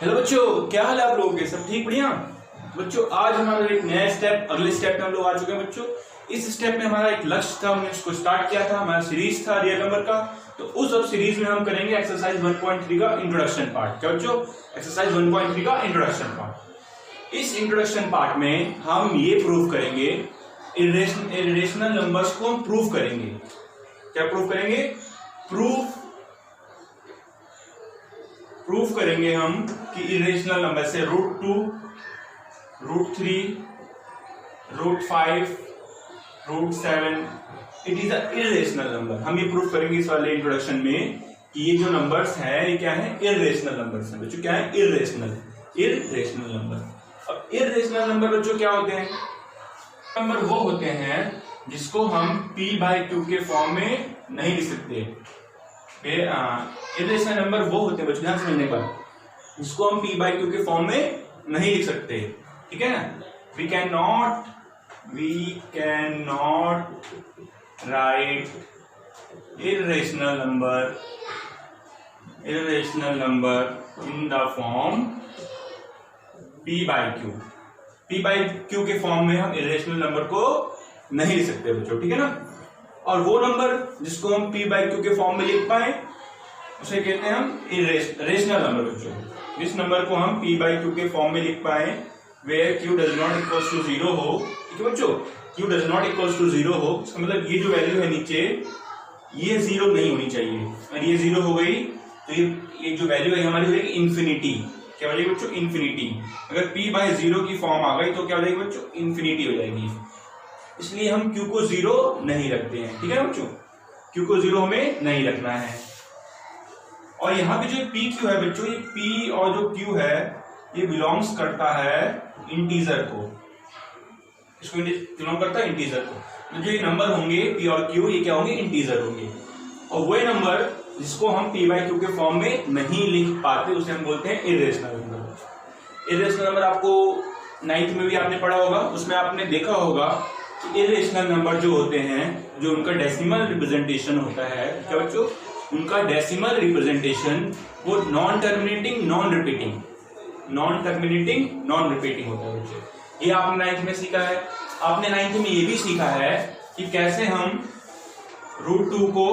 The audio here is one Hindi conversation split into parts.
हेलो बच्चों, क्या हाल है आप लोगों के? सब ठीक, बढ़िया बच्चों। आज हमारा एक नया स्टेप, अगले स्टेप में हम लोग आ चुके हैं बच्चों। इस स्टेप में हमारा एक लक्ष्य था, हमने इसको स्टार्ट किया था, हमारा सीरीज था रियल नंबर का। तो उस अब सीरीज में हम करेंगे एक्सरसाइज 1.3 का इंट्रोडक्शन पार्ट। क्या बच्चों? एक्सरसाइज 1.3 का इंट्रोडक्शन पार्ट। इस इंट्रोडक्शन पार्ट में हम ये प्रूव करेंगे, इरेशनल नंबर्स को हम प्रूव करेंगे। क्या प्रूव करेंगे? प्रूफ करेंगे हम कि इरेशनल नंबर से √2, √3, √5, √7 it is a irrational number. हम ये प्रूफ करेंगे इस वाले इंट्रोडक्शन में कि ये जो नंबर्स हैं ये क्या है? इरेशनल नंबर्स हैं बच्चों। क्या है? Irrational number. अब इरेशनल नंबर बच्चों क्या होते हैं? नंबर वो होते हैं जिसको हम p/q के फॉर्म में नहीं लिख सकते। इरेशनल नंबर वो होते हैं बच्चों, ध्यान समझने पर, जिसको हम p/q के फॉर्म में नहीं लिख सकते। ठीक है ना? We can not write irrational number in the form p/q। p/q के फॉर्म में हम इरेशनल नंबर को नहीं लिख सकते बच्चों। ठीक है ना? और वो नंबर जिसको हम p/q के फॉर्म में लिख पाए उसे कहते हैं हम रेशनल नंबर बच्चों। जिस नंबर को हम p/q के फॉर्म में लिख पाए where q does not equals to 0 हो। ठीक है बच्चों? q does not equals to 0 हो, इसका मतलब ये जो वैल्यू है नीचे ये 0 नहीं होनी चाहिए। और ये 0 हो गई तो ये जो वैल्यू है हमारी हो जाएगी इंफिनिटी। क्या हो जाएगी बच्चों? इंफिनिटी। अगर p/0 की फॉर्म आ गई तो क्या हो जाएगी बच्चों? इंफिनिटी हो जाएगी। इसलिए हम q को 0 नहीं रखते हैं। ठीक है बच्चों? q को 0 हमें नहीं रखना है। और यहाँ पे जो pq है बच्चों, ये p और जो q है ये बिलोंग्स करता है इंटीजर को। इसको बिलोंग करता है इंटीजर को। तो जो ये नंबर होंगे p और q ये क्या होंगे? इंटीजर होंगे। और वही नंबर जिसको हम p/q के फॉर्म में नहीं लिख पाते उसे हम बोलते हैं इरेशनल नंबर। इरेशनल नंबर आपको 9th में भी आपने पढ़ा होगा, उसमें आपने देखा होगा कि इरेशनल नंबर जो होते हैं, जो उनका डेसिमल रिप्रेजेंटेशन होता है, क्या बच्चों? उनका डेसिमल रिप्रेजेंटेशन वो नॉन टर्मिनेटिंग नॉन रिपीटिंग होता है बच्चों। ये आपने 9th में सीखा है। आपने 9th में ये भी सीखा है कि कैसे हम √2 को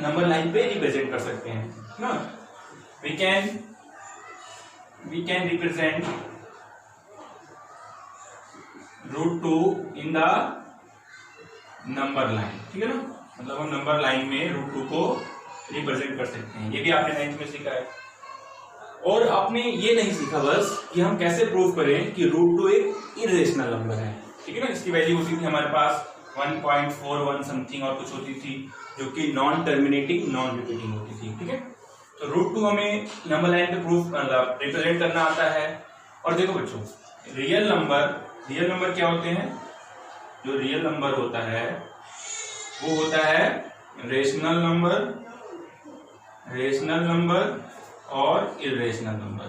नंबर लाइन पे रिप्रेजेंट कर सकते हैं ना। We can represent √2 in the number line. ठीक है ना? मतलब हम नंबर लाइन में √2 को रिप्रेजेंट कर सकते हैं। ये भी आपने 9th में सीखा है। और आपने ये नहीं सीखा बस कि हम कैसे प्रूव करें कि √2 एक इरेशनल नंबर है। ठीक है ना? इसकी वैल्यू होती थी हमारे पास 1.41 समथिंग और कुछ होती थी, जो कि नॉन टर्मिनेटिंग नॉन रिपीटिंग होती थी। ठीक है? तो √2 हमें नंबर लाइन पे प्रूफ रिप्रेजेंट करना आता है। और देखो बच्चों, रियल नंबर क्या होते हैं? जो रियल नंबर होता है वो होता है रेशनल नंबर और इरेशनल नंबर।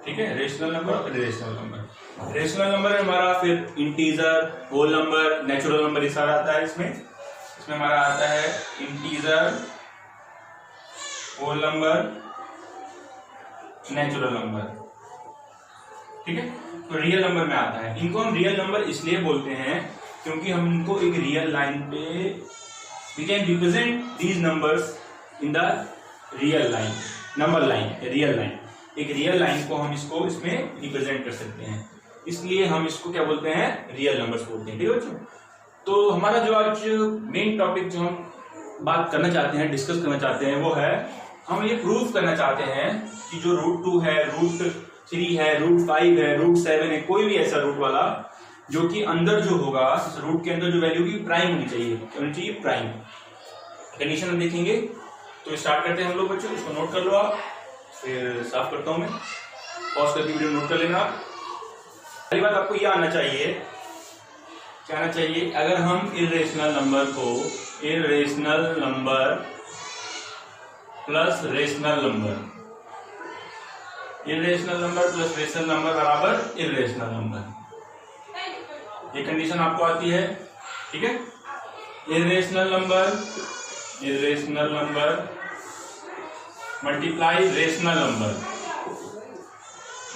ठीक है? रेशनल नंबर और इरेशनल नंबर। रेशनल नंबर हमारा फिर integer, whole number, natural number ये सारा आता है। इसमें हमारा आता है integer, whole number, natural number. ठीक है? तो रियल नंबर में आता है। इनको हम रियल नंबर इसलिए बोलते हैं क्योंकि हम इनको एक रियल लाइन पे we can represent these numbers in the real line, number line, real line. एक रियल लाइन को हम इसको इसमें रिप्रेजेंट कर सकते हैं, इसलिए हम इसको क्या बोलते हैं? रियल नंबर्स बोलते हैं। ठीक है बच्चों? तो हमारा जो आज मेन टॉपिक जो हम बात करना चाहते हैं, डिस्कस करना चाहते हैं, वो है हम ये प्रूव करना चाहते हैं कि जो √2 है, √3 है, √5 है, √7 है, कोई भी ऐसा रूट वाला जो कि अंदर जो होगा, इस रूट के अंदर जो वैल्यू की प्राइम होनी चाहिए, प्राइम कंडीशन हम देखेंगे। तो स्टार्ट करते हैं हम लोग बच्चों। इसको नोट कर लो आप, फिर साफ करता हूं मैं। पॉज करके वीडियो नोट कर लेना आप। पहली बात आपको ये आना चाहिए, क्या आना चाहिए? अगर हम इरेशनल नंबर को irrational number plus rational number बराबर इरेशनल नंबर, ये कंडीशन आपको आती है। ठीक है? Irrational number multiply rational number,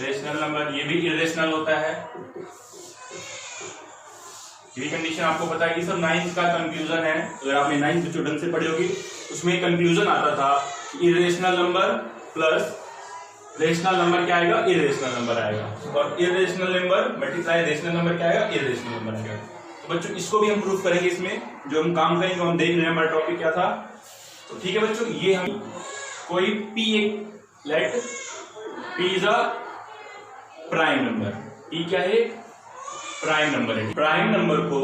rational number ये भी इरेशनल होता है। ये कंडीशन आपको पता है कि सब 9th का कंक्लूजन है, अगर आपने 9th बच्चों ढंग से पढ़ी होगी उसमें कंक्लूजन आता था irrational number plus rational number क्या आएगा, इरेशनल नंबर आएगा, और irrational number multiply rational number क्या आएगा, इरेशनल नंबर आएगा। तो बच्चों इसको भी हम प्रूफ करेंगे, इसमें जो हम काम करेंगे हम देख रहे हैं हमारा टॉपिक क्या था। तो ठीक है बच्चों, ये हम कोई P एक let P is a prime number, P क्या है, प्राइम नंबर है। प्राइम नंबर को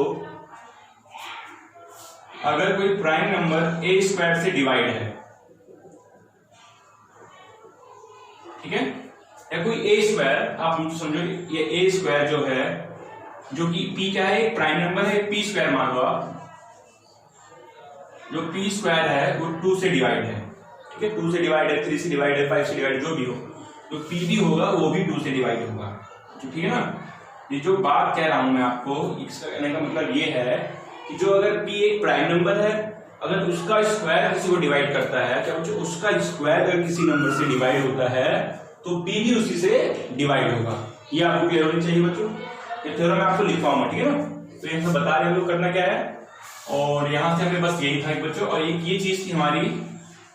अगर कोई प्राइम नंबर ए स्क्वायर से डिवाइड है, ठीक है, या कोई ए स्क्वायर, आप मुझे समझो ये ए स्क्वायर जो है, जो कि P क्या है, प्राइम नंबर है, P स्क्वायर मान लो आप, जो P स्क्वायर है वो 2 से डिवाइड है, ठीक है, 2 से डिवाइड है, 3 से डिवाइड है, 5 से डिवाइड जो भी हो, तो P भी होगा वो भी 2 से डिवाइड होगा, ठीक है ना। ये जो बात कह रहा हूं मैं आपको, इसका कहने का मतलब ये है कि जो अगर P एक प्राइम नंबर है, अगर उसका स्क्वायर किसी को डिवाइड करता है, क्या जो उसका स्क्वायर अगर किसी नंबर से डिवाइड होता है तो P भी उसी से डिवाइड होगा। ये आपको क्लियर होनी चाहिए बच्चों, ये थ्योरम मैं आपको लिखवाऊंगा, ठीक है ना। तो ये सब बता रहे हैं लोग करना क्या है, और यहां से हमें बस यही था बच्चों, और एक ये चीज थी हमारी,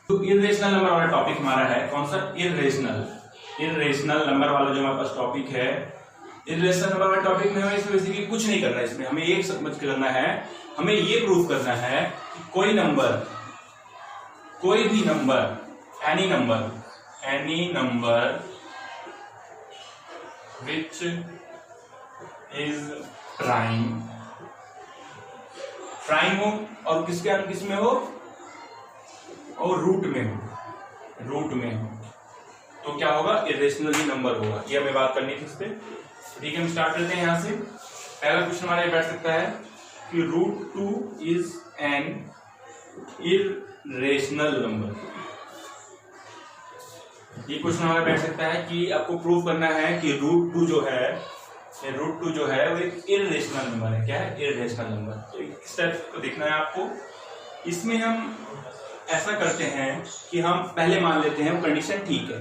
तो इरेशनल नंबर वाला टॉपिक हमारा है कौन सा, इरेशनल नंबर वाला जो हमारे पास टॉपिक है, इरेशनल नंबर वाले टॉपिक में हमें इसमें बेसिकली कुछ नहीं करना है, इसमें हमें एक समझ के करना है, हमें ये प्रूफ करना है कि कोई नंबर, कोई भी number, any number which is prime हो, और किस में हो, और रूट में हो, तो क्या होगा, इरेशनल नंबर होगा। ये हमें बात करनी थी इस पे, ठीक है। हम स्टार्ट करते हैं यहाँ से। पहला क्वेश्चन हमारा बैठ सकता है कि √2 इज एन इरेशनल नंबर। ये क्वेश्चन हमारा बैठ सकता है कि आपको प्रूव करना है कि √2 जो है वो एक इरेशनल नंबर है। क्या है, इरेशनल नंबर। तो इस टाइप को देखना है आपको। इसमें हम ऐसा करते हैं कि हम पहले मान लेते हैं वो कंडीशन ठीक है।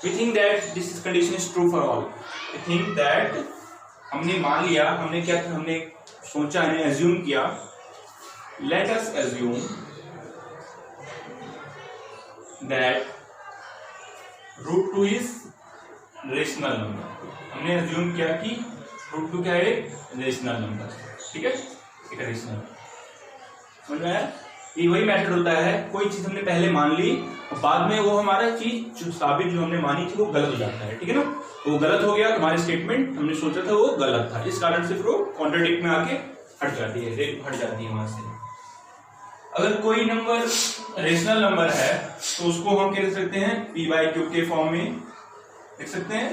We think that this condition is true for all. We think that हमने मान लिया, हमने क्या, हमने सोचा, हमने assume किया, let us assume that √2 is rational number. हमने assume किया कि √2 क्या है, rational number, ठीक है, एक rational। समझ में आया? ये वही मेथड होता है, कोई चीज हमने पहले मान ली और बाद में वो हमारा चीज जो साबित जो हमने मानी थी वो गलत हो जाता है, ठीक है ना। वो गलत हो गया, हमारी स्टेटमेंट हमने सोचा था वो गलत था, इस कारण से फिर वो कॉन्ट्राडिक्ट में आके हट जाती है वहां से। अगर कोई नंबर रेशनल नंबर है तो उसको हम क्या लिख सकते हैं, P/Q के फॉर्म में लिख सकते हैं,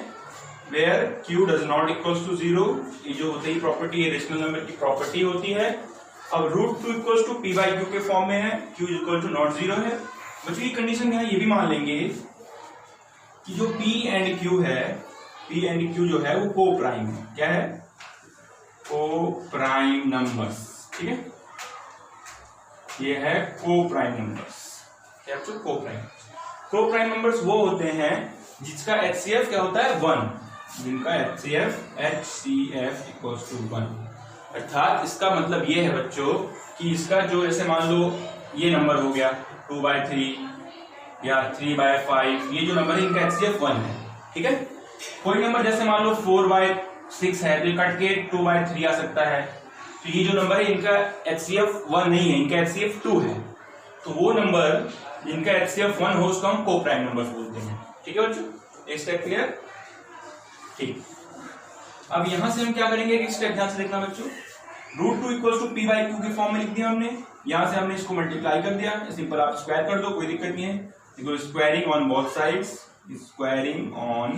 where Q does not equals to 0। ये जो होती है प्रॉपर्टी है, रेशनल नंबर की प्रॉपर्टी होती है। अब √2 इक्वल्स टू P/Q के फॉर्म में है, Q इक्वल टू नॉट 0 है। बच्चों की कंडीशन है, ये भी मान लेंगे कि जो P एंड Q जो है वो को प्राइम है। क्या है, को प्राइम नंबर्स, ठीक है, ये है को प्राइम नंबर्स। क्या बच्चों, को प्राइम नंबर्स वो होते हैं जिसका HCF क्या होता है, 1, जिनका HCF इक्वल्स टू 1। अर्थात इसका मतलब ये है बच्चों कि इसका जो, जैसे मान लो ये नंबर हो गया 2/3 या 3/5, ये जो नंबर है इनका HCF 1 है, ठीक है। कोई नंबर जैसे मान लो 4/6 है तो कट के 2/3 आ सकता है, तो ये जो नंबर है इनका HCF 1 नहीं है, इनका HCF 2 है। तो वो नंबर जिनका HCF 1 हो उसको हम को प्राइम नंबर बोलते हैं, ठीक है बच्चों। एक स्टेप क्लियर, ठीक। अब यहां से हम क्या करेंगे, एक स्टेप ध्यान से देखना बच्चों। √2 इक्वल्स टू P/Q के फॉर्म में लिख दिया हमने, यहां से हमने इसको मल्टीप्लाई कर दिया, सिंपल आप स्क्वायर कर दो, कोई दिक्कत नहीं है। देखो squaring on both sides, squaring on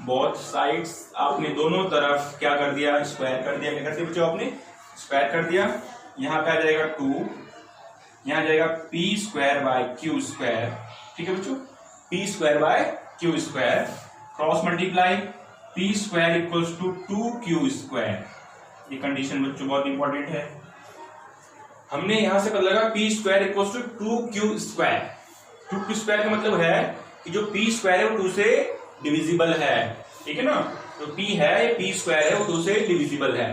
both sides, आपने दोनों तरफ क्या कर दिया, स्क्वायर कर दिया। क्या करते बच्चों, आपने स्क्वायर कर दिया। यहाँ पे आ जाएगा 2, यहाँ आ जाएगा P²/Q², ठीक है बच्चों, P²/Q², cross multiply, P² equals to 2Q²। ये कंडीशन बच्चों बहुत इंपॉर्टेंट है। हमने यहां से पता लगा P² equals to 2Q², to square का मतलब है कि जो p स्क्वायर है वो 2 से डिविजिबल है, ठीक है ना। तो p है, p स्क्वायर है वो 2 से डिविजिबल है।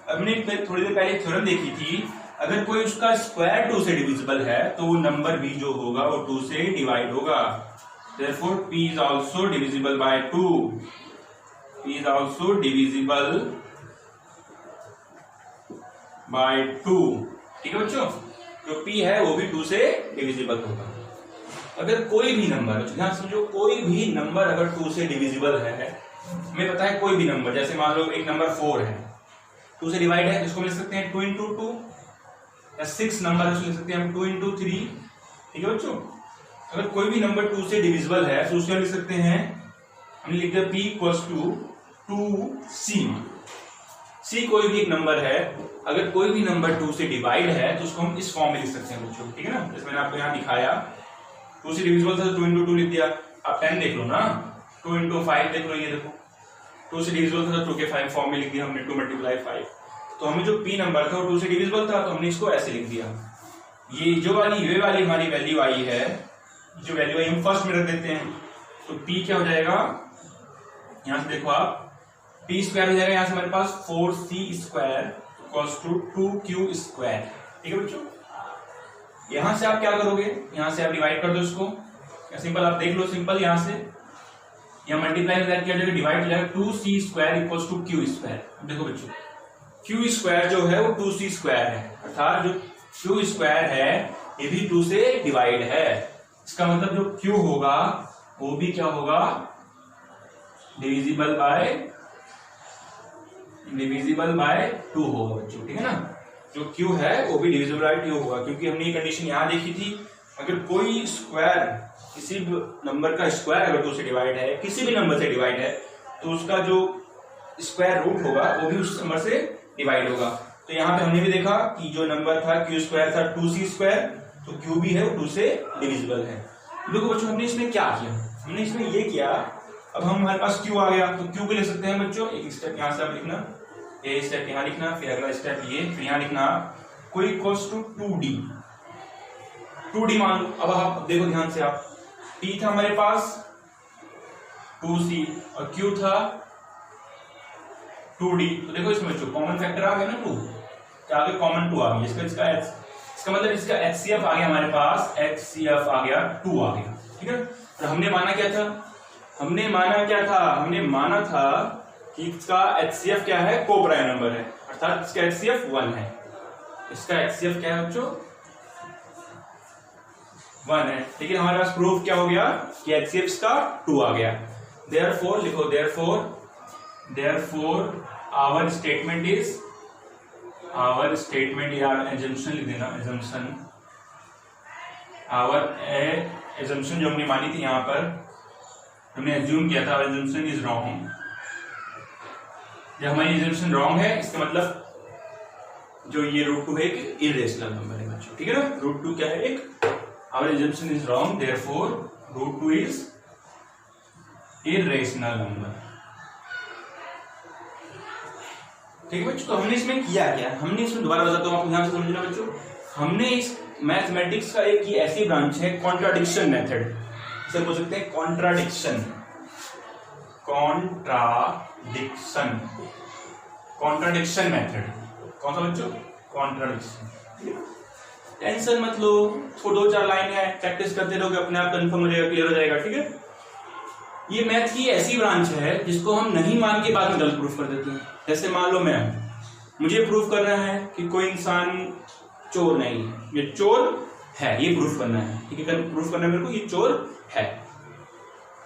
हमने थोड़ी देर पहले थ्योरम देखी थी, अगर कोई उसका स्क्वायर 2 से डिविजिबल है तो वो नंबर भी जो होगा वो 2 से डिवाइड होगा। Therefore p is also divisible by 2. p is also divisible by 2, ठीक है बच्चों। जो p है वो भी 2 से डिविजिबल होगा। अगर कोई भी नंबर, ध्यान समझो, कोई भी नंबर अगर 2 से डिविजिबल है, हमें पता है कोई भी नंबर, जैसे मान लो एक नंबर 4 है, 2 से डिवाइड है, इसको लिख सकते हैं 2 into 2, या 6 नंबर है उसको लिख सकते हैं हम 2 into 3, ठीक है बच्चों। अगर कोई भी नंबर 2 से डिविजिबल है तो उसको लिख सकते हैं, हमने लिख दिया p equals to 2c। c कोई भी एक नंबर है, अगर कोई भी नंबर 2 से डिवाइड है तो उसको हम इस फॉर्म में लिख सकते हैं बच्चों, ठीक है ना। जैसे मैंने आपको यहाँ दिखाया 2 से डिविजिबल था तो 2 into 2 लिख दिया। आप 10 देख लो ना, 2 into 5 देख लो, ये देखो 2 से डिविजिबल था तो 2 के 5 फॉर्म में लिख दिया हमने, 2 multiply 5। तो हमें जो p नंबर था वो 2 से डिविजिबल था तो हमने इसको ऐसे लिख दिया। ये वाली हमारी वैल्यू आई है, जो वैल्यू आई हम फर्स्ट में रख देते हैं, तो p क्या हो जाएगा, यहां से देखो आप, p स्क्वायर हो जाएगा यहाँ से हमारे पास 4c square equals to 2q square, ठीक है बच्चों। यहां से आप क्या करोगे, यहां से आप डिवाइड कर दो इसको, या सिंपल आप देख लो, सिंपल यहां से यहाँ मल्टीप्लाई किया जाएगा, डिवाइड हो जाएगा 2c square equals to q square. देखो बच्चों, q स्क्वायर जो है वो 2c स्क्वायर है, अर्थात जो q स्क्वायर है ये भी 2 से डिवाइड है। इसका मतलब जो q होगा वो भी क्या होगा, डिविजिबल बाय 2 होगा बच्चों, ठीक है ना। जो q है वो भी डिविजिबल बाय 2 होगा, क्योंकि हमने ये कंडीशन यहां देखी थी, अगर कोई स्क्वायर, किसी भी नंबर का स्क्वायर अगर 2 से डिवाइड है, किसी भी नंबर से डिवाइड है, तो उसका जो स्क्वायर रूट होगा वो भी उस नंबर से डिवाइड होगा। तो यहाँ पे हमने भी देखा कि जो नंबर था q स्क्वायर था 2c स्क्वायर, तो q भी है वो 2 से डिविजिबल है। देखो बच्चों, हमने इसमें क्या किया, हमने इसमें ये किया, अब हमारे पास q आ गया तो q को लिख सकते हैं बच्चों, एक स्टेप यहाँ से आप लिखना, ये स्टेप यहाँ लिखना, फिर अगला स्टेप ये, फिर यहाँ लिखना कोई इक्वल्स टू 2d मान लो। अब आप देखो ध्यान से, आप p था हमारे पास 2c और q था 2d, तो देखो इसमें बच्चों कॉमन फैक्टर आ गया ना 2, क्या आ गया, कॉमन 2 आ गया, इसका मतलब इसका HCF आ गया हमारे पास, HCF आ गया 2 आ गया, ठीक है। तो हमने माना क्या था, हमने माना था कि इसका HCF क्या है, कोप्राइम नंबर है, अर्थात इसका HCF 1 है। इसका HCF क्या है बच्चों, 1 है, लेकिन हमारे पास प्रूफ क्या हो गया कि HCF इसका 2 आ गया। Therefore लिखो, therefore our statement यार assumption लिख देना, assumption जो हमने मानी थी, यहाँ पर हमने assume किया था, assumption is wrong। जब हमारी assumption wrong है, इसका मतलब जो ये √2 है एक irrational नंबर है बच्चों, ठीक है ना। √2 क्या है, एक, our assumption is wrong, therefore √2 is irrational number, ठीक है बच्चों। तो हमने इसमें किया क्या, हमने इसमें दोबारा बताता हूँ आपको, ध्यान से समझना बच्चों, हमने इस मैथमेटिक्स का एक ये ऐसी ब्रांच है कॉन्ट्राडिक्शन मेथड, इसे बोल सकते हैं कॉन्ट्राडिक्शन मेथड। कौन सा बच्चों, कॉन्ट्राडिक्शन। टेंशन मत लो, 2-4 लाइन है, प्रैक्टिस करते रहोगे, अपने आप कंफर्म हो जाएगा, क्लियर हो जाएगा, ठीक है। ये मैथ की ऐसी ब्रांच है जिसको हम नहीं मान के बाद में गलत प्रूफ कर देते हैं। जैसे मान लो मुझे प्रूफ करना है कि कोई इंसान चोर नहीं है, ये चोर है, ये प्रूफ करना है, ठीक है। प्रूफ करना है मेरे को, ये चोर है।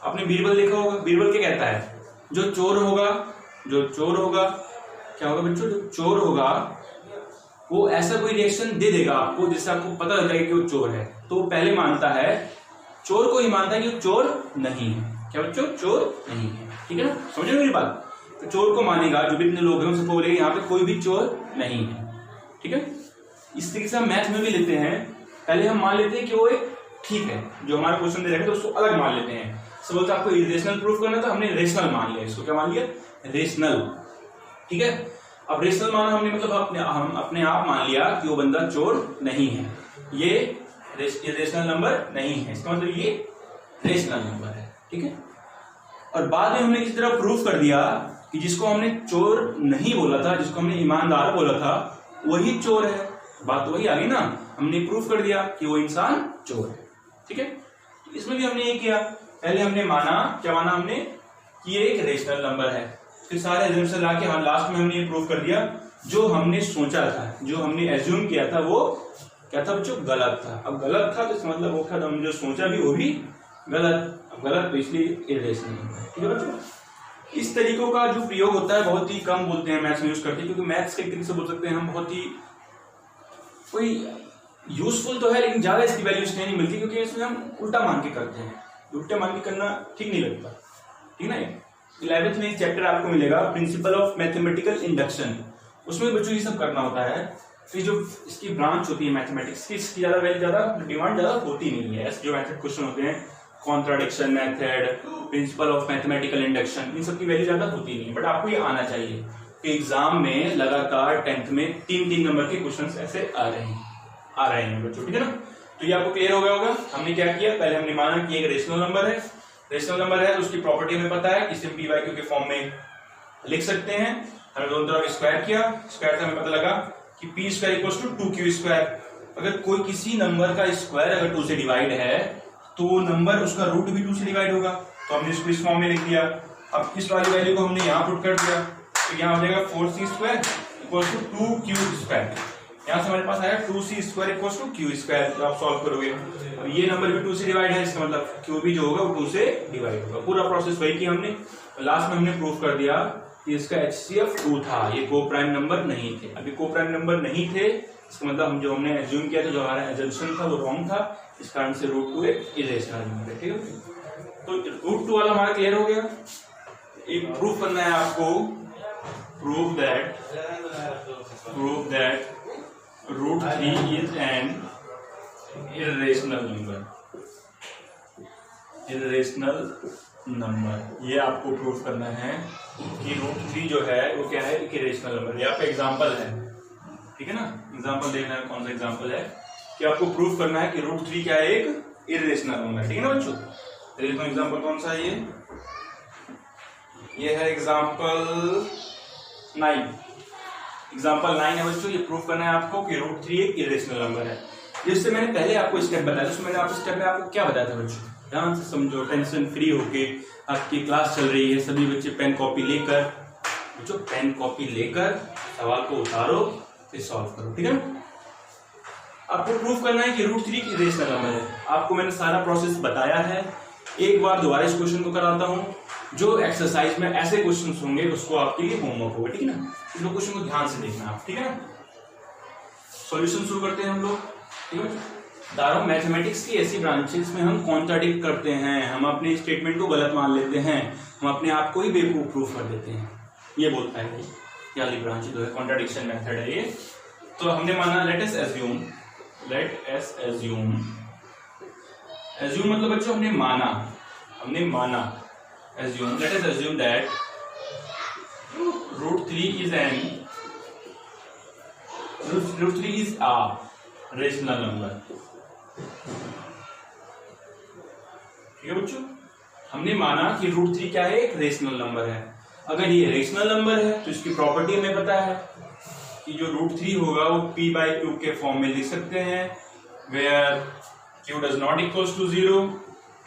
आपने बीरबल देखा होगा, बीरबल क्या कहता है, जो चोर होगा क्या होगा बच्चों, जो चोर होगा वो ऐसा कोई रिएक्शन दे देगा आपको जिससे आपको पता लग जाएगा कि वो चोर है, तो वो पहले मानता है, चोर को ही मानता है कि वो चोर नहीं है। क्या बच्चों, चोर नहीं है, ठीक है ना, समझो मेरी बात। तो चोर को मानेगा, जो भी इतने लोग हैं उनसे बोलेंगे यहाँ पे कोई भी चोर नहीं है, ठीक है। इस तरीके से हम मैथ में भी लेते हैं, पहले हम मान लेते हैं कि वो एक ठीक है, जो हमारा क्वेश्चन दे रहे हैं तो उसको अलग मान लेते हैं। सपोज आपको इरेशनल प्रूफ करना था, हमने रेशनल मान लिया, इसको क्या मान लिया, रेशनल, ठीक है। अब रेशनल माना हमने, मतलब हम अपने आप मान लिया कि वो बंदा चोर नहीं है, ये इरेशनल नंबर नहीं है, इसका मतलब ये रेशनल नंबर है, ठीक है। और बाद में हमने किसी तरह प्रूफ कर दिया कि जिसको हमने चोर नहीं बोला था, जिसको हमने ईमानदार बोला था, वही चोर है। बात तो वही आ गई ना, हमने प्रूफ कर दिया कि वो इंसान चोर है, ठीक है। इसमें भी हमने ये किया, पहले हमने माना, क्या माना हमने कि ये एक रेशनल नंबर है, फिर सारे एज्यूम्पशन लाके हम लास्ट में हमने ये प्रूफ कर दिया जो हमने सोचा था, जो हमने एज्यूम किया था वो क्या था बच्चों, गलत था। अब गलत था तो इसका मतलब वो था हमने जो सोचा भी वो भी गलत, अब गलत तो इसलिए इरेशनल नंबर है, ठीक है बच्चों। इस तरीकों का जो प्रयोग होता है बहुत ही कम बोलते हैं, मैथ्स में यूज करते हैं, क्योंकि मैथ्स के तरीके से बोल सकते हैं हम बहुत ही कोई यूजफुल तो है लेकिन ज्यादा इसकी वैल्यू इसलिए नहीं मिलती क्योंकि इसमें हम उल्टा मान के करते हैं, उल्टा मान के करना ठीक नहीं लगता, ठीक है ना। 11th में चैप्टर आपको मिलेगा प्रिंसिपल ऑफ मैथमेटिकल इंडक्शन, उसमें बच्चों ये सब करना होता है। फिर जो इसकी ब्रांच होती है मैथमेटिक्स की, इसकी ज्यादा वैल्यू ज्यादा डिमांड ज्यादा होती नहीं है। ऐसे जो मैथड क्वेश्चन होते हैं, contradiction method, principle of mathematical induction, इन सब की वैल्यू ज्यादा होती नहीं है, बट आपको ये आना चाहिए कि एग्जाम में लगातार 10th में 3-3 नंबर के क्वेश्चंस ऐसे आ रहे हैं बच्चों, ठीक है ना। तो ये आपको क्लियर हो गया होगा। हमने क्या किया, पहले हमने माना कि एक रेशनल नंबर है, रेशनल नंबर है तो उसकी प्रॉपर्टी हमें पता है, इसे पी बाई क्यू के फॉर्म में लिख सकते हैं। हमने दोनों तरफ स्क्वायर किया, स्क्वायर से हमें पता लगा कि P square equals to 2q square. अगर कोई किसी नंबर का स्क्वायर अगर 2 से डिवाइड है तो नंबर उसका रूट भी 2 से डिवाइड होगा, तो हमने इसको इस फॉर्म में लिख दिया। अब इस वाली वैल्यू को हमने यहाँ पुट कर दिया तो यहाँ हो जाएगा 4c square equals to 2q square. यहाँ से हमारे पास आया 2c square equals to q square. तो आप सॉल्व करोगे, अब ये नंबर भी 2 से डिवाइड है, इसका मतलब q भी जो होगा वो 2 से डिवाइड होगा। पूरा प्रोसेस वही किया हमने। लास्ट में हमने प्रूफ कर दिया कि इसका HCF 2 था, ये को प्राइम नंबर नहीं थे। अभी को प्राइम नंबर नहीं थे, इसका मतलब हमने एज्यूम किया था, जो हमारा एजम्पशन था वो रॉन्ग था, इस कारण से रूट 2 एक इरेशनल नंबर है, ठीक है। तो रूट 2 वाला हमारा क्लियर हो गया। एक प्रूफ करना है आपको, prove that root 3 is an irrational number. ये आपको प्रूफ करना है कि रूट 3 जो है वो क्या है, एक इरेशनल नंबर। यहाँ पे एग्जांपल है, ठीक है ना। एग्जांपल देखना है, कौन सा एग्जांपल है कि आपको प्रूफ करना है कि रूट 3 क्या है, एक इरेशनल नंबर, ठीक है ना बच्चों। तो एग्जांपल कौन सा है, ये है एग्जांपल 9। एग्जांपल 9 है बच्चों। ये प्रूफ करना है आपको कि रूट 3 एक इरेशनल नंबर है। जिससे मैंने पहले आपको स्टेप बताया, उसमें मैंने आपको स्टेप में आपको क्या बताया था बच्चों, ध्यान से समझो, टेंशन फ्री होके। आपकी क्लास चल रही है, सभी बच्चे पेन कॉपी लेकर, बच्चों पेन कॉपी लेकर सवाल को उतारो, फिर सॉल्व करो, ठीक है ना। आपको प्रूफ करना है कि रूट 3 की इरेशनल नंबर है। आपको मैंने सारा प्रोसेस बताया है। एक बार दोबारा इस क्वेश्चन को कराता हूँ। जो एक्सरसाइज में ऐसे क्वेश्चन होंगे उसको आपके लिए होमवर्क होगा, ठीक है ना। इन लोग क्वेश्चन को ध्यान से देखना आप, ठीक है ना। सॉल्यूशन शुरू करते हैं हम लोग, ठीक है। बता रहा हूं मैथमेटिक्स की ऐसी ब्रांचेस में हम कॉन्ट्राडिक्ट करते हैं, हम अपने स्टेटमेंट को गलत मान लेते हैं, हम अपने आप को ही बेवकूफ प्रूफ कर देते हैं। ये बोलता है ये वाली ब्रांच जो है कॉन्ट्राडिक्शन मेथड है ये। तो हमने माना लेट अस एज्यूम मतलब बच्चों हमने माना assume, let us assume that root 3 is a rational number, ठीक है बच्चों। हमने माना कि रूट 3 क्या है, एक रेशनल नंबर है। अगर ये रेशनल नंबर है तो इसकी प्रॉपर्टी हमें पता है कि जो रूट 3 होगा वो p बाई क्यू के फॉर्म में लिख सकते हैं, where q does not equals to 0,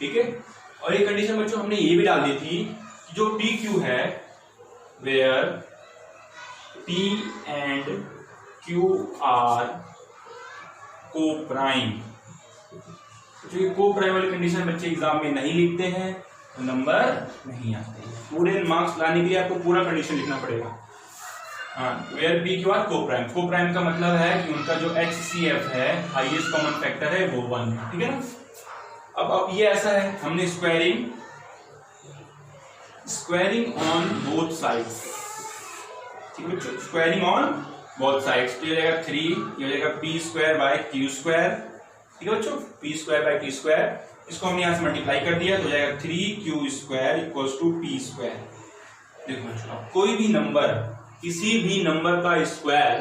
ठीक है। और एक कंडीशन बच्चों हमने ये भी डाल दी थी कि जो पी क्यू है, where p and q are coprime. जो ये को प्राइम वाली कंडीशन बच्चे एग्जाम में नहीं लिखते हैं तो नंबर नहीं आते। पूरे मार्क्स लाने के लिए आपको पूरा कंडीशन लिखना पड़ेगा। हाँ, वेयर p q आर को प्राइम का मतलब है कि उनका जो HCF है, हाईएस्ट कॉमन फैक्टर है, वो 1 है, ठीक है ना। अब ये ऐसा है, हमने स्क्वायरिंग ऑन बोथ साइड्स, ठीक है बच्चों, स्क्वायरिंग ऑन बोथ साइड्स। तो ये हो जाएगा 3, ये हो जाएगा p square by q square, ठीक है बच्चों, p square by q square. इसको हमने यहाँ से मल्टीप्लाई कर दिया तो हो जाएगा 3q square equals to p square. देखो बच्चों, कोई भी नंबर, किसी भी नंबर का स्क्वायर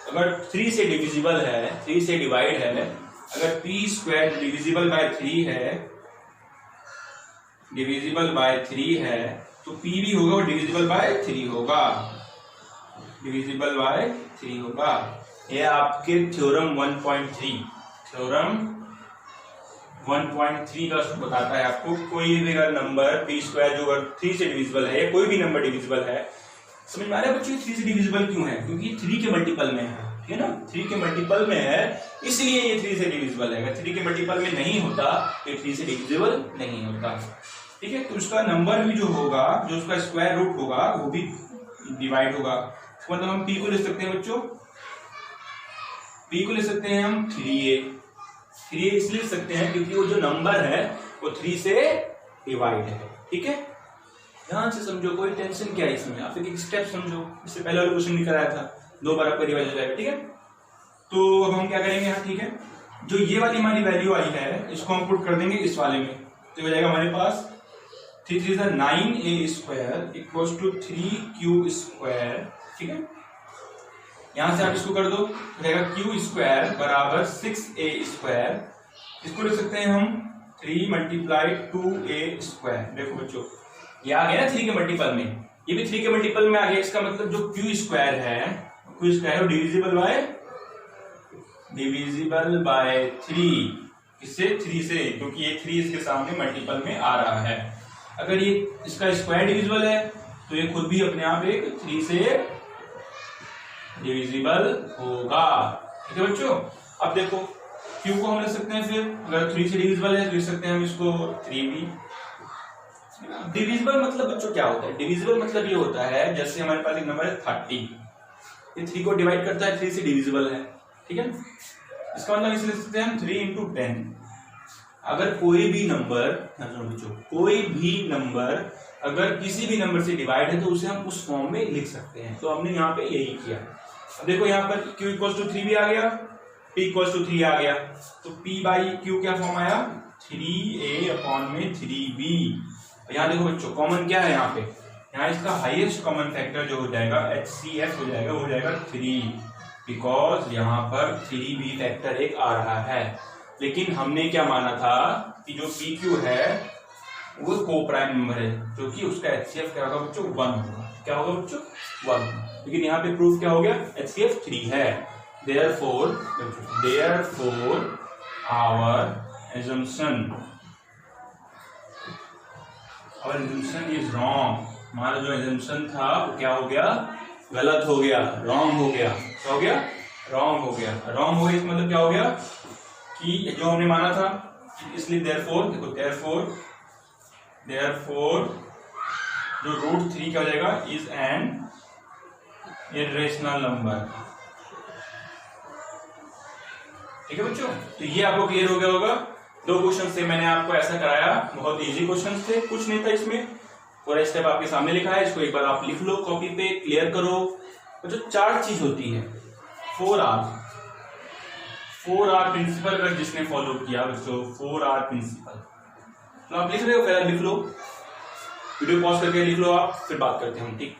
अगर 3 से डिविजिबल है, 3 से डिवाइड है, अगर p स्क्वायर डिविजिबल बाय 3 है, डिविजिबल बाय 3 है, तो p भी होगा वो डिविजिबल बाय 3 होगा, डिविजिबल बाय 3 होगा। ये आपके थ्योरम 1.3, थ्योरम 1.3 का बताता है आपको कोई भी अगर नंबर p स्क्वायर जो 3 से डिविजिबल है, कोई भी नंबर डिविजिबल है, समझ में आ रहा है बच्चों 3 से डिविजिबल क्यों है? क्योंकि 3 के मल्टीपल में है ना, 3 के मल्टीपल में है इसलिए ये 3 से डिविजिबल है। अगर 3 के मल्टीपल में नहीं होता तो ये 3 से डिविजिबल नहीं होता, ठीक है। तो उसका नंबर भी जो होगा, जो उसका स्क्वायर रूट होगा वो भी डिवाइड होगा। मतलब हम p को ले सकते हैं बच्चों, p को ले सकते हैं हम 3a, 3a इसलिए लिख सकते हैं क्योंकि वो जो नंबर है वो 3 से डिवाइड है, ठीक है। ध्यान से समझो, कोई टेंशन क्या है इसमें, आप एक स्टेप समझो, इससे पहले वाला क्वेश्चन नहीं कराया था, 2 बार आपका रिवाइज हो जाएगा, ठीक है। तो अब हम क्या करेंगे यहाँ, ठीक है, जो ये वाली हमारी वैल्यू आई है इसको हम पुट कर देंगे इस वाले में, तो हो जाएगा हमारे पास 3 3 9a square equals to 3q square, ठीक है। यहां से आप इसको कर दो, रहेगा q स्क्वायर बराबर 6a स्क्वायर, इसको लिख सकते हैं हम 3 मल्टीप्लाई 2a स्क्वायर। देखो बच्चों ये आ गया ना 3 के मल्टीपल में, ये भी 3 के मल्टीपल में आ गया, इसका मतलब जो q स्क्वायर है, q स्क्वायर डिविजिबल बाय 3, इससे 3 से, क्योंकि ये 3 इसके सामने मल्टीपल में आ रहा है। अगर ये इसका स्क्वायर डिविजिबल है तो ये खुद भी अपने आप एक 3 से डिविजिबल होगा, ठीक है बच्चों। अब देखो q को हम ले सकते हैं, फिर अगर 3 से डिविजिबल है तो लिख सकते हैं हम इसको 3b। डिविजिबल मतलब बच्चों क्या होता है? डिविजिबल मतलब ये होता है जैसे हमारे पास एक नंबर है 30, ये 3 को डिवाइड करता है, 3 से डिविजिबल है, ठीक है। इसका मतलब इसे लिख सकते हैं हम 3 into 10। अगर कोई भी नंबर, बच्चों कोई भी नंबर अगर किसी भी नंबर से डिवाइड है तो उसे हम उस फॉर्म में लिख सकते हैं, तो हमने यहाँ पे यही किया। अब देखो यहाँ पर q इक्वल्स टू 3b आ गया, p इक्वल्स टू 3 आ गया, तो p बाई q क्या फॉर्म आया, 3a अपॉन में 3b। यहाँ देखो बच्चों कॉमन क्या है यहाँ पे, यहाँ इसका हाईएस्ट कॉमन फैक्टर जो हो जाएगा HCF हो जाएगा, वो हो जाएगा 3, बिकॉज यहाँ पर 3b फैक्टर एक आ रहा है। लेकिन हमने क्या माना था कि जो PQ है वो को प्राइम नंबर है, जो कि उसका HCF क्या होगा बच्चों 1 होगा। क्या होगा बच्चों 1। लेकिन यहाँ पे प्रूफ क्या हो गया, HCF 3 है। Therefore our assumption is wrong। हमारा जो assumption था वो क्या हो गया, गलत हो गया, रॉन्ग हो गया। क्या हो गया, रॉन्ग हो गया। रॉन्ग हो गया इसका मतलब क्या हो गया कि जो हमने माना था, इसलिए therefore देखो therefore जो रूट 3 क्या हो जाएगा, इज एन इर्रेशनल नंबर, ठीक है बच्चों। तो ये आपको क्लियर हो गया होगा। 2 क्वेश्चन से मैंने आपको ऐसा कराया, बहुत इजी क्वेश्चन थे, कुछ नहीं था इसमें, पूरा स्टेप आपके सामने लिखा है, इसको एक बार आप लिख लो कॉपी पे, क्लियर करो। जो 4 चीज होती है, 4R प्रिंसिपल अगर जिसने फॉलो किया बच्चों, 4R प्रिंसिपल, तो आप लिख रहे हो, पहले लिख लो, वीडियो पॉज करके लिख लो आप, फिर बात करते हैं हम, ठीक।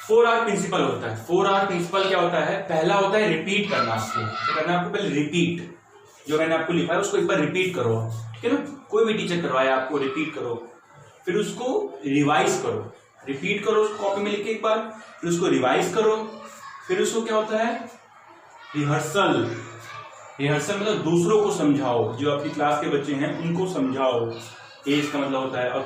4R प्रिंसिपल होता है। 4R प्रिंसिपल क्या होता है, पहला होता है रिपीट करना। आपको क्या करना है, आपको पहले रिपीट, जो मैंने आपको लिखा है उसको एक बार रिपीट करो, ठीक है ना। कोई भी टीचर करवाया आपको, रिपीट करो, फिर उसको रिवाइज करो, रिपीट करो उसको कॉपी में लिख के एक बार, फिर उसको रिवाइज करो, फिर उसको क्या होता है, रिहर्सल मतलब दूसरों को समझाओ, जो आपकी क्लास के बच्चे हैं उनको समझाओ, ये इसका मतलब होता है। और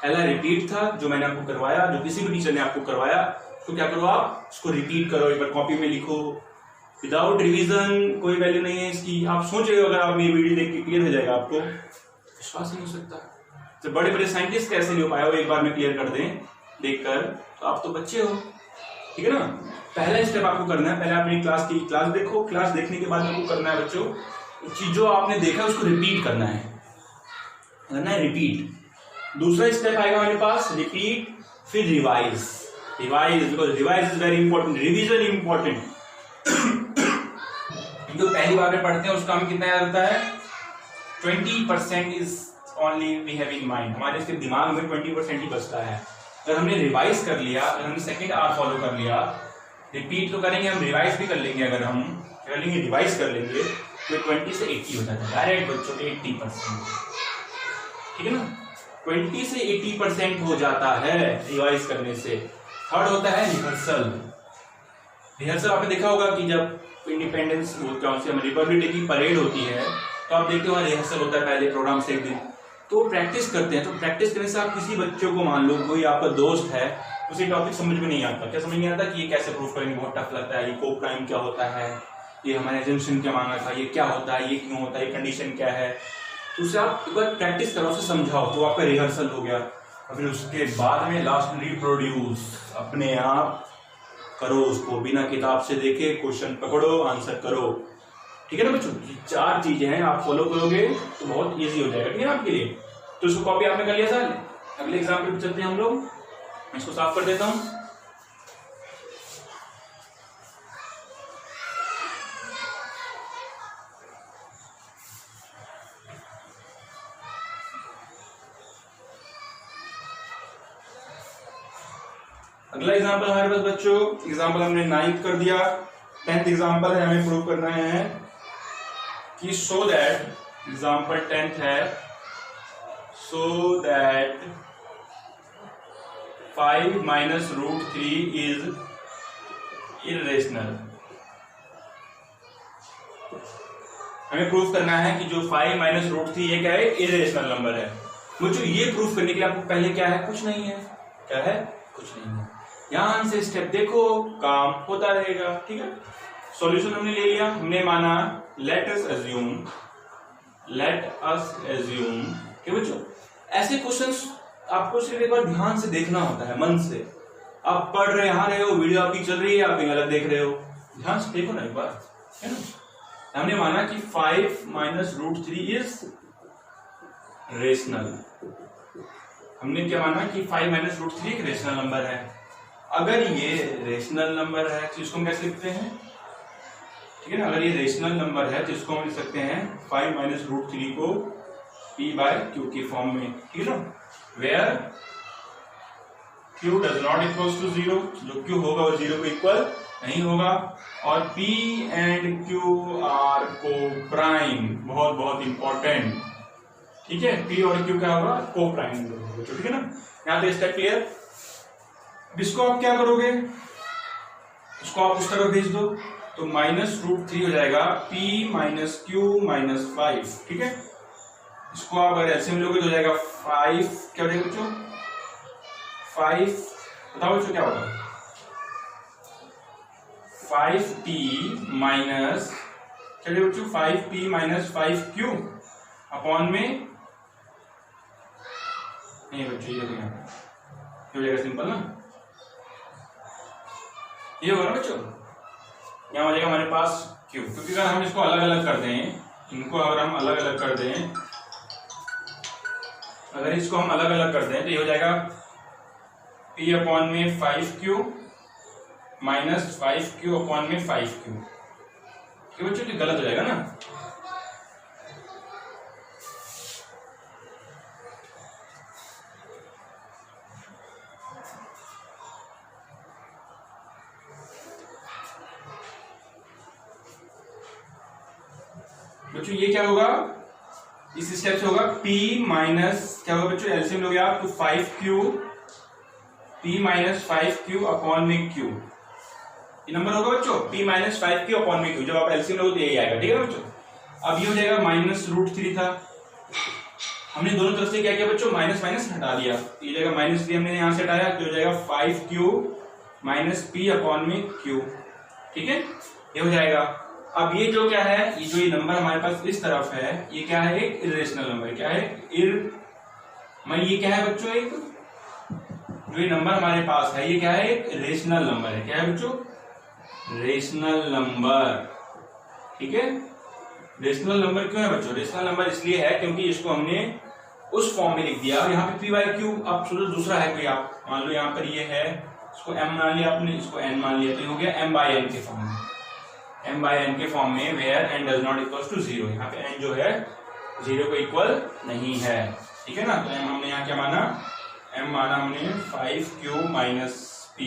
पहला रिपीट था जो मैंने आपको करवाया, जो किसी भी टीचर ने आपको करवाया, तो क्या करो आप उसको रिपीट करो, एक बार कॉपी में लिखो। विदाउट रिवीजन कोई वैल्यू नहीं है इसकी। आप सोच रहे हो अगर आप ये वीडियो देख के क्लियर हो जाएगा, आपको विश्वास नहीं हो सकता। तो बड़े बड़े साइंटिस्ट कैसे नहीं हो पाए, वो एक बार में क्लियर कर दें देखकर, तो आप तो बच्चे हो, ठीक है ना। पहला स्टेप आपको करना है, पहले अपनी क्लास देखो, क्लास देखने के बाद आपको करना है बच्चों, चीज जो आपने देखा उसको रिपीट करना है रिपीट। दूसरा स्टेप आएगा हमारे पास, रिपीट, फिर revise, because revise is very important, revision important. जो पहली बार में पढ़ते हैं उसका हमें कितना याद रहता है, 20% is only we have in mind, हमारे इसके दिमाग में 20% ही बचता है। अगर हमने रिवाइज कर लिया, अगर हमने सेकंड R फॉलो कर लिया, रिपीट तो करेंगे हम, रिवाइज भी कर लेंगे, अगर हम कर लेंगे रिवाइज कर लेंगे, तो 20 से 80 हो जाता है डायरेक्ट बच्चों 80%, ठीक है ना। 20 से 80% हो जाता है रिवाइज करने से। थर्ड होता है रिहर्सल। रिहर्सल आपने देखा होगा कि जब इंडिपेंडेंस रिपब्लिक डे की परेड होती है तो आप देखते हो रिहर्सल होता है पहले प्रोग्राम से एक दिन, तो प्रैक्टिस करते हैं। तो प्रैक्टिस करने से आप किसी बच्चों को, मान लो कोई आपका दोस्त है, उसे टॉपिक समझ में नहीं आता, क्या समझ नहीं आता कि ये कैसे प्रूफ करेंगे, बहुत टफ लगता है, ये को प्राइम क्या होता है, ये हमारे एजम्पशन क्या मांगा था, ये क्या होता है, ये क्यों होता है, ये कंडीशन क्या है। तो उसे आप एक बार प्रैक्टिस करो, उसे समझाओ, तो आपका रिहर्सल हो गया। और फिर उसके बाद में लास्ट में रिप्रोड्यूस, अपने आप करो उसको, बिना किताब से देखे क्वेश्चन पकड़ो, आंसर करो, ठीक है ना बच्चों। ये 4 चीजें हैं, आप फॉलो करोगे तो बहुत इजी हो जाएगा, ठीक है ना आपके लिए। तो इसको कॉपी आपने कर लिया था। अगले एग्जाम्पल पे चलते हैं हम लोग। मैं इसको साफ कर देता हूं। अगला एग्जाम्पल हमारे पास बच्चों, एग्जाम्पल हमने 9th कर दिया। 10th एग्जाम्पल है, हमें प्रूव करना है कि सो दैट, एग्जाम्पल 10th है, so that 5 minus √3 is irrational। हमें प्रूफ करना है कि जो 5 minus √3 ये क्या है, इरेशनल नंबर है। मुझे ये प्रूफ करने के लिए आपको पहले क्या है, कुछ नहीं है, क्या है, कुछ नहीं है। यहां से स्टेप देखो, काम होता रहेगा, ठीक है। सॉल्यूशन हमने ले लिया, हमने माना लेट अस एज्यूम कि बच्चों ऐसे क्वेश्चंस आपको सिर्फ एक बार ध्यान से देखना होता है, मन से। आप पढ़ रहे यहाँ रहे हो, वीडियो आपकी चल रही है, आप गलत देख रहे हो, ध्यान से देखो ना एक बार, है ना। हमने माना कि 5 minus √3 इज रेशनल। हमने क्या माना कि 5 minus √3 एक रेशनल नंबर है। अगर ये रेशनल नंबर है तो इसको हम कैसे लिखते हैं, ठीक है ना। अगर ये रेशनल नंबर है तो इसको हम लिख सकते हैं 5 minus √3 को p/q के फॉर्म में, ठीक है ना। Where q does not equals to 0, जो q होगा वो 0 को इक्वल नहीं होगा, और p एंड q आर को प्राइम, बहुत बहुत इंपॉर्टेंट, ठीक है। p और q क्या होगा, को प्राइम, ठीक है ना। यहाँ पे स्टेप क्लियर। इसको आप क्या करोगे, इसको आप उस तरफ भेज दो, तो -√3 हो जाएगा p minus q minus 5, ठीक है। इसको आप अगर एलसीएम लोगे तो हो जाएगा 5, क्या हो जाएगा बच्चों, 5, बताओ बच्चों क्या होगा, 5p माइनस, चलिए बच्चों 5p minus 5q अपॉन में, नहीं बच्चों ये हो जाएगा सिंपल ना, ये होगा ना बच्चों, यहाँ हो जाएगा हमारे पास q, क्योंकि अगर हम इसको अलग अलग कर दें, इनको अगर हम अलग अलग कर दें, अगर इसको हम अलग अलग कर दें तो ये हो जाएगा p अपॉन में 5q माइनस 5q अपॉन में 5q, ये बच्चों की गलत हो जाएगा ना। बच्चों ये क्या होगा, इस स्टेप से होगा p माइनस, क्या होगा बच्चों, एलसीएम लोगे आप तो 5q, p minus 5q upon में q, ये नंबर होगा बच्चों p माइनस 5q अपॉन में q। जब आप एलसीएम लोगे तो यही आएगा, ठीक है ना बच्चों। अब ये हो जाएगा -√3 था, हमने दोनों तरफ से क्या किया बच्चों, माइनस माइनस हटा दिया, ये जाएगा -3 हमने यहां से हटाया, तो हो जाएगा 5q माइनस p अपॉन में q, ठीक है, ये हो जाएगा। अब ये जो क्या है, ये जो ये नंबर हमारे पास इस तरफ है, ये क्या है, एक इरेशनल नंबर, क्या है, ये क्या है बच्चों, एक जो ये नंबर हमारे पास है ये क्या है, एक रेशनल नंबर है, क्या है बच्चों, रेशनल नंबर, ठीक है। रेशनल नंबर क्यों है बच्चों, रेशनल नंबर इसलिए है क्योंकि इसको हमने उस फॉर्म में लिख दिया। यहाँ पे p/q, अब सोचो दूसरा है कोई, आप मान लो यहाँ पर ये है, इसको m मान लिया आपने, इसको n मान लिया, तो ये हो गया m/n के फॉर्म में, m/n के फॉर्म में, where n does not equal to 0, यहाँ पे n जो है 0 को इक्वल नहीं है, ठीक है ना। तो m हमने यहाँ क्या माना, m माना हमने 5q माइनस p,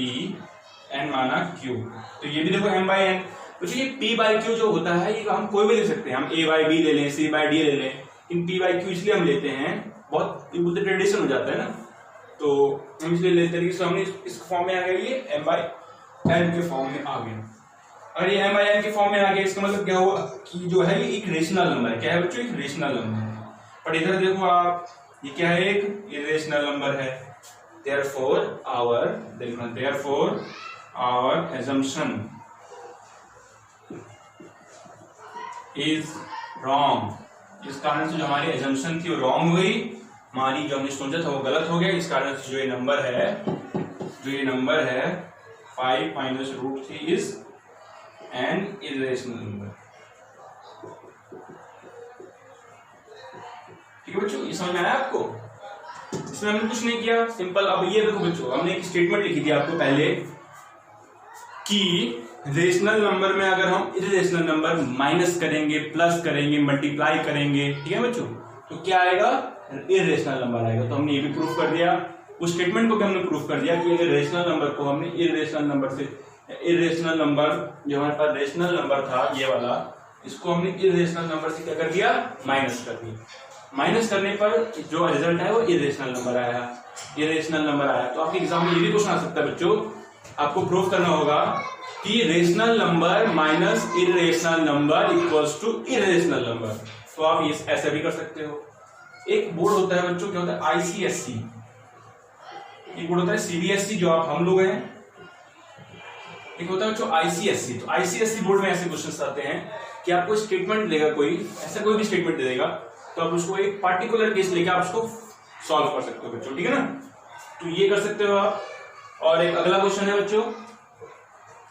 n माना q, तो ये भी देखो m/n। बच्चों ये p बाई क्यू जो होता है ये हम कोई भी ले सकते हैं, हम a बाई बी ले लें, c बाई डी ले लें, इन p बाई क्यू इसलिए हम लेते हैं, बहुत बोलते ट्रेडिशन हो जाता है ना, तो हम इसलिए लेते हैं कि हमने इस फॉर्म में आ गया, ये m बाई n के फॉर्म में आ गया। अगर ये m बाई n के फॉर्म में आ गया इसका मतलब क्या हुआ कि जो है ये एक रेशनल नंबर है। क्या है बच्चों? एक रेशनल नंबर है। पर इधर देखो आप, ये क्या है? एक इरेशनल नंबर है। therefore our assumption is wrong। इस कारण से जो हमारी assumption थी वो wrong हुई, हमारी जो हमने सोचा था वो गलत हो गया। इस कारण से जो ये नंबर है 5 minus root 3 is an irrational number। ठीक है बच्चों, ये समझ में आया आपको? इसमें हमने कुछ नहीं किया, सिंपल। अब ये देखो बच्चों, हमने एक स्टेटमेंट लिखी थी आपको पहले कि रेशनल नंबर में अगर हम इरेशनल नंबर माइनस करेंगे, प्लस करेंगे, मल्टीप्लाई करेंगे, ठीक है बच्चों, तो क्या आएगा? इरेशनल नंबर आएगा। तो हमने ये भी प्रूफ कर दिया, उस स्टेटमेंट को भी हमने प्रूफ कर दिया कि अगर रेशनल नंबर को हमने इरेशनल नंबर से, इरेशनल नंबर जो हमारे पास रेशनल नंबर था ये वाला, इसको हमने इरेशनल नंबर से क्या कर दिया? माइनस कर दिया। माइनस करने पर जो रिजल्ट है वो इरेशनल नंबर आया, इरेशनल नंबर आया। तो आपके एग्जाम में ये भी क्वेश्चन आ सकता है बच्चों, आपको प्रूफ करना होगा कि rational number minus irrational number equals to irrational number. तो आप ये ऐसा भी कर सकते हो। एक बोर्ड होता है बच्चों, क्या होता है? आईसीएससी। एक बोर्ड होता है सीबीएसई जो आप हम लोग हैं, एक होता है बच्चों आईसीएससी। तो आईसीएससी बोर्ड में ऐसे क्वेश्चंस आते हैं कि आपको स्टेटमेंट देगा, कोई ऐसा कोई भी स्टेटमेंट दे देगा, तो आप उसको एक पार्टिकुलर केस लेके आप उसको सॉल्व कर सकते हो बच्चों, ठीक है ना? तो ये कर सकते हो आप। और एक अगला क्वेश्चन है बच्चों,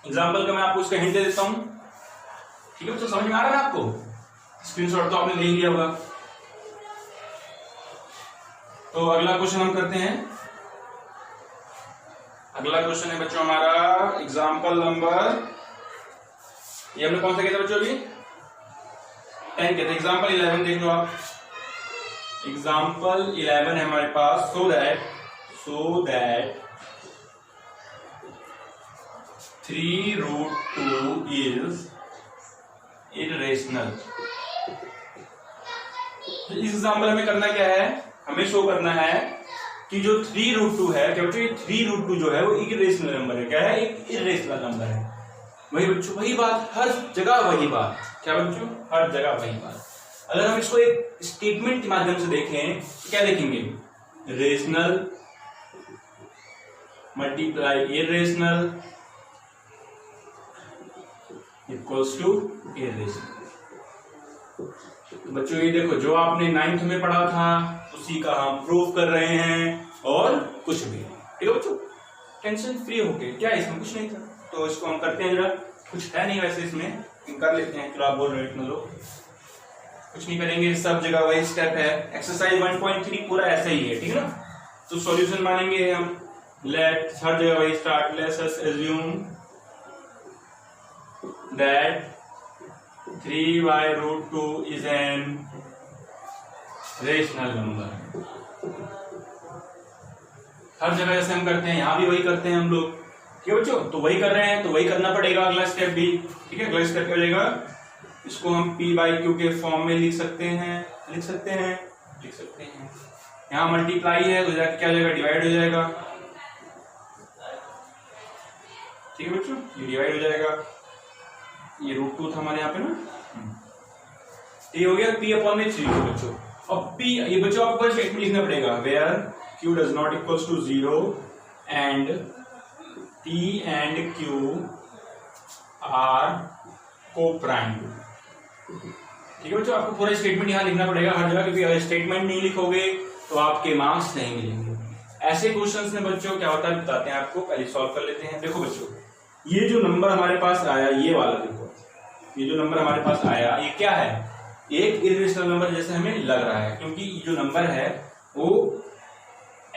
एग्जांपल का मैं आपको उसका हिंट दे देता हूं, ठीक है बच्चों? समझ में आ रहा है ना आपको? स्क्रीनशॉट तो आपने ले लिया होगा। तो अगला क्वेश्चन हम करते हैं। अगला क्वेश्चन है बच्चों हमारा एग्जाम्पल नंबर, ये हमने कौन सा किया था बच्चों? अभी 10 के थे। एग्जाम्पल 11 देख लो आप। एग्जाम्पल 11 है हमारे पास। So that 3 root 2 is irrational। इस एग्जाम्पल हमें करना क्या है? हमें शो करना है कि जो 3 root 2 है, क्या बच्चों? ये 3 root 2 जो है वो इरेशनल नंबर है। क्या है? एक इरेशनल नंबर है। वही बच्चों, वही बात, हर जगह वही बात। क्या बच्चों? हर जगह वही बात। अगर हम इसको एक स्टेटमेंट के माध्यम से देखें तो क्या देखेंगे? Rational multiply irrational equals to irrational. बच्चों ये देखो, जो आपने 9th में पढ़ा था उसी का हम प्रूफ कर रहे हैं, और कुछ भी। ठीक है बच्चों, टेंशन फ्री होके, क्या इसमें कुछ नहीं था। तो इसको हम करते हैं जरा, कुछ है नहीं वैसे इसमें, कर लेते हैं। चलो आप बोल रहे हो इतना लोग, कुछ नहीं करेंगे, सब जगह वही स्टेप है। एक्सरसाइज 1.3 पूरा ऐसा ही है, ठीक है ना? तो सॉल्यूशन मानेंगे हम, लेट, हर जगह वही start. Let's us assume that 3/√2 is an rational number. हर जगह जैसे हम करते हैं यहां भी वही करते हैं हम लोग, ठीक है बच्चों? तो वही कर रहे हैं तो वही करना पड़ेगा अगला स्टेप भी, ठीक है? अगला स्टेप क्या हो जाएगा? इसको हम p/q के फॉर्म में लिख सकते हैं। यहाँ मल्टीप्लाई है तो जाके क्या हो जाएगा? डिवाइड हो जाएगा, ठीक है बच्चों? ये डिवाइड हो जाएगा। ये √2 था हमारे यहाँ पे ना, ये हो गया p/3 बच्चों। अब p, ये बच्चों आपको स्टेटमेंट लिखना पड़ेगा, where q does not equals to 0 and p and q are coprime. ठीक है बच्चों, आपको पूरा स्टेटमेंट यहाँ लिखना पड़ेगा हर जगह, क्योंकि अगर स्टेटमेंट नहीं लिखोगे तो आपके मार्क्स नहीं मिलेंगे। ऐसे क्वेश्चंस में बच्चों क्या होता है बताते हैं आपको, पहले सॉल्व कर लेते हैं। देखो बच्चों, ये जो नंबर हमारे पास आया, ये वाला देखो, ये जो नंबर हमारे पास आया, ये क्या है? एक इरेशनल नंबर जैसे हमें लग रहा है, क्योंकि ये जो नंबर है वो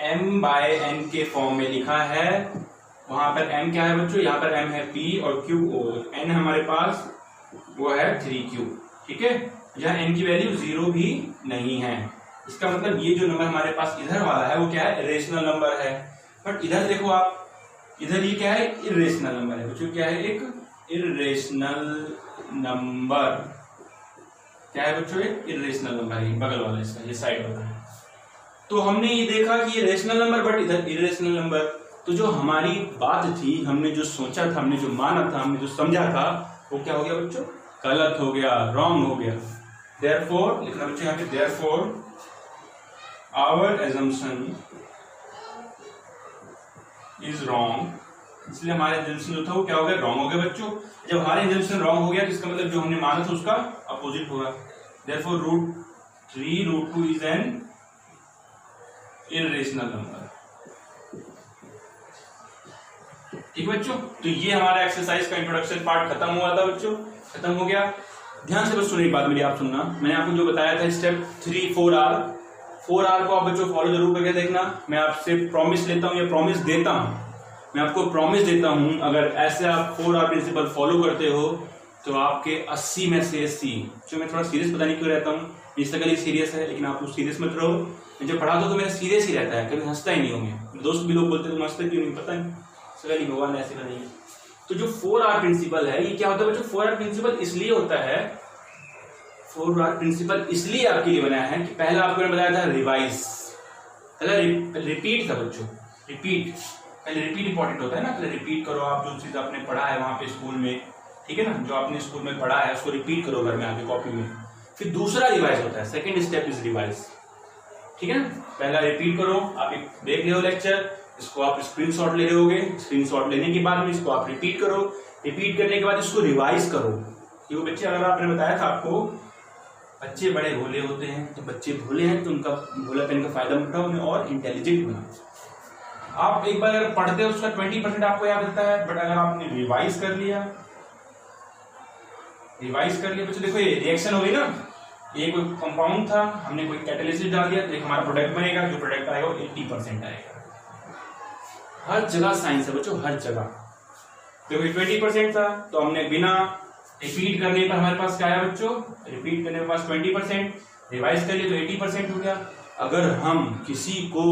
m/n के फॉर्म में लिखा है। वहां पर m क्या है बच्चों? यहाँ पर m है p और q और n हमारे पास वो है 3q, ठीक है? यहाँ n की वैल्यू 0 भी नहीं है। इसका मतलब ये जो नंबर हमारे पास इधर वाला है वो क्या है? रेशनल नंबर है। बट इधर देखो आप, इधर ये क्या है? इरेशनल नंबर है बच्चों। क्या है? एक इर्रेशनल नंबर क्या है बच्चों? इर्रेशनल नंबर है, बगल वाला इसका, ये साइड वाला है। तो हमने ये देखा कि ये रेशनल नंबर बट इधर इर्रेशनल नंबर। तो जो हमारी बात थी, हमने जो सोचा था, हमने जो माना था, हमने जो समझा था, वो क्या हो गया बच्चों? गलत हो गया, रॉन्ग हो गया। देयरफॉर लिखना बच्चों यहाँ पे, therefore our assumption is wrong. इसलिए हमारे एजम्पशन जो था वो क्या हो गया? रॉन्ग हो गया बच्चों। जब हमारे एजम्पशन रॉन्ग हो गया तो इसका मतलब जो हमने माना था उसका अपोजिट होगा। Therefore √3 √2 is an irrational number. ठीक बच्चों, तो ये हमारा एक्सरसाइज का इंट्रोडक्शन पार्ट खत्म हुआ था बच्चों, खत्म हो गया। ध्यान से बस सुनिए बात मेरी, आप सुनना। मैंने आपको जो बताया था स्टेप 3 4R को आप बच्चों फॉलो जरूर करके देखना। मैं आपसे प्रॉमिस लेता हूं या प्रॉमिस देता हूं, मैं आपको प्रॉमिस देता हूं, अगर ऐसे आप 4R प्रिंसिपल फॉलो करते हो तो आपके 80 में से 80। जो मैं थोड़ा सीरियस पता नहीं क्यों रहता हूँ, बेसिकली सीरियस है, लेकिन आप लोग सीरियस मत रहो। मैं जब पढ़ाता हूँ तो मेरा सीरियस ही रहता है, कभी हंसता ही नहीं हूँ मैं। दोस्त भी लोग बोलते हैं तुम हंसते क्यों नहीं, पता नहीं, सगली भगवान ऐसे का नहीं है। तो जो 4R प्रिंसिपल है, ये क्या होता है बच्चों? 4R प्रिंसिपल इसलिए होता है, 4R प्रिंसिपल इसलिए आपके लिए बनाया है कि पहला आपको मैंने बताया था रिवाइज, पहले रिपीट था बच्चों, रिपीट। पहले रिपीट इंपॉर्टेंट होता है ना, पहले रिपीट करो आप जो चीज आपने पढ़ा है वहां पे स्कूल में, ठीक है ना, जो आपने स्कूल में पढ़ा है उसको रिपीट करो घर में आके कॉपी में। फिर दूसरा रिवाइज होता है, सेकंड स्टेप इज रिवाइज, ठीक है ना। पहला रिपीट करो, आप एक देख रहे हो लेक्चर, इसको आप स्क्रीनशॉट ले रहे होगे, स्क्रीनशॉट लेने के बाद में इसको आप रिपीट करो, रिपीट करने के बाद इसको रिवाइज करो। क्योंकि बच्चे, अगर आपने बताया था आपको बच्चे बड़े भोले होते हैं, तो बच्चे भोले हैं तो उनका भोलापन का फायदा उठाओ, उन्हें और इंटेलिजेंट बनाओ। आप एक बार अगर पढ़ते हो उसका 20% आपको याद रहता है, बट अगर आपने रिवाइज कर लिया बच्चे, देखो ये रिएक्शन हो गई ना, ये कोई कंपाउंड था, हमने कोई कैटालिसिस डाल दिया तो एक हमारा प्रोडक्ट बनेगा, जो प्रोडक्ट आएगा वो 80% आएगा। हर जगह साइंस है बच्चों, हर जगह। देखो 20% था तो हमने बिना रिपीट करने पर हमारे पास क्या आया बच्चों? रिपीट करने के पास 20%, रिवाइज कर लिए तो 80% हो गया। अगर हम किसी को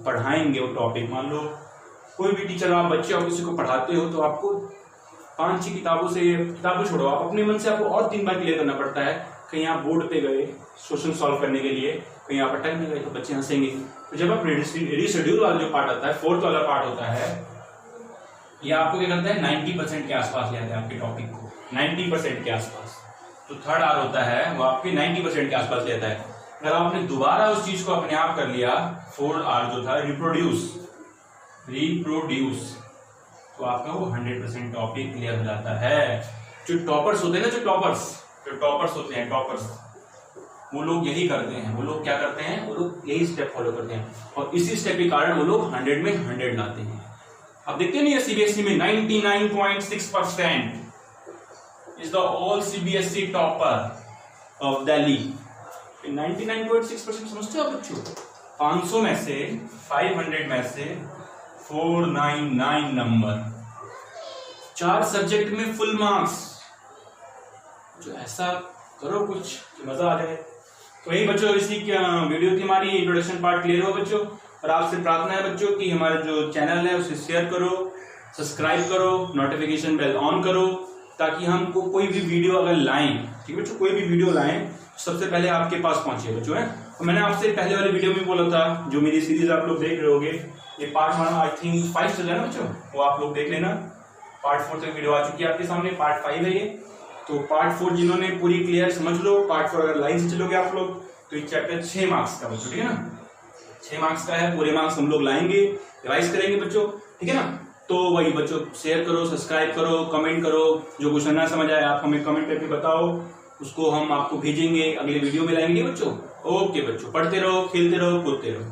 पढ़ाएंगे वो टॉपिक, मान लो कोई भी टीचर, आप बच्चे और किसी को पढ़ाते हो तो आपको 5-6 किताबों छोड़ो, आप अपने मन से आपको और 3 बार क्लियर करना पड़ता है। कहीं आप बोर्ड पे गए क्वेश्चन सॉल्व करने के लिए, कहीं आप अटकने गए तो बच्चे हंसेंगे। तो जब आप रीशेड्यूल वाला जो पार्ट आता है, 4th वाला पार्ट होता है, ये आपको क्या करता है? 90% के आसपास ले आता है आपके टॉपिक को, 90% के आसपास। तो 3rd R होता है वो आपके 90% के आसपास ले आता है। अगर आपने दोबारा उस चीज को अपने आप कर लिया, 4th R जो था रिप्रोड्यूस, तो आपका वो 100% टॉपिक क्लियर हो जाता है। जो टॉपर्स होते हैं ना, जो टॉपर्स होते हैं, वो लोग यही करते हैं। वो लोग क्या करते हैं? वो लोग यही स्टेप फॉलो करते हैं, और इसी स्टेप के कारण वो लोग 100 में 100 लाते हैं। अब देखते नहीं है सीबीएसई में 99.6% is the all CBSE topper of Delhi। 99.6% समझते हो बच्चों? 500 में से 500 में से 499 नंबर, 4 सब्जेक्ट में फुल मार्क्स। जो ऐसा करो कुछ तो मजा आ जाए। तो यही बच्चों, इसी वीडियो की हमारी इंट्रोडक्शन पार्ट क्लियर हो बच्चों। और आपसे प्रार्थना है बच्चों कि हमारा जो चैनल है उसे शेयर करो, सब्सक्राइब करो, नोटिफिकेशन बेल ऑन करो, ताकि हमको कोई भी वीडियो अगर लाएं, ठीक है बच्चों, कोई भी वीडियो लाएं तो सबसे पहले आपके पास पहुंचे बच्चों है। और मैंने आपसे पहले वाले वीडियो में बोला था, जो मेरी सीरीज आप लोग देख रहे होगे, ये पार्ट हमारा आई थिंक 5 चल रहा है ना बच्चों, वो आप लोग देख लेना। पार्ट 4 तक वीडियो आ चुकी है आपके सामने, पार्ट 5 है ये। तो पार्ट 4 जिन्होंने पूरी क्लियर समझ लो, पार्ट 4 अगर लाइन से चलोगे आप लोग तो ये चैप्टर 6 मार्क्स का बच्चों, ठीक है ना, 6 मार्क्स का है। पूरे मार्क्स हम लोग लाएंगे, रिवाइज करेंगे बच्चों, ठीक है ना। तो वही बच्चों, शेयर करो, सब्सक्राइब करो, कमेंट करो, जो क्वेश्चन ना समझ आए आप हमें कमेंट करके बताओ, उसको हम आपको भेजेंगे, अगले वीडियो में लाएंगे बच्चों। ओके बच्चों, पढ़ते रहो, खेलते रहो, कूदते रहो।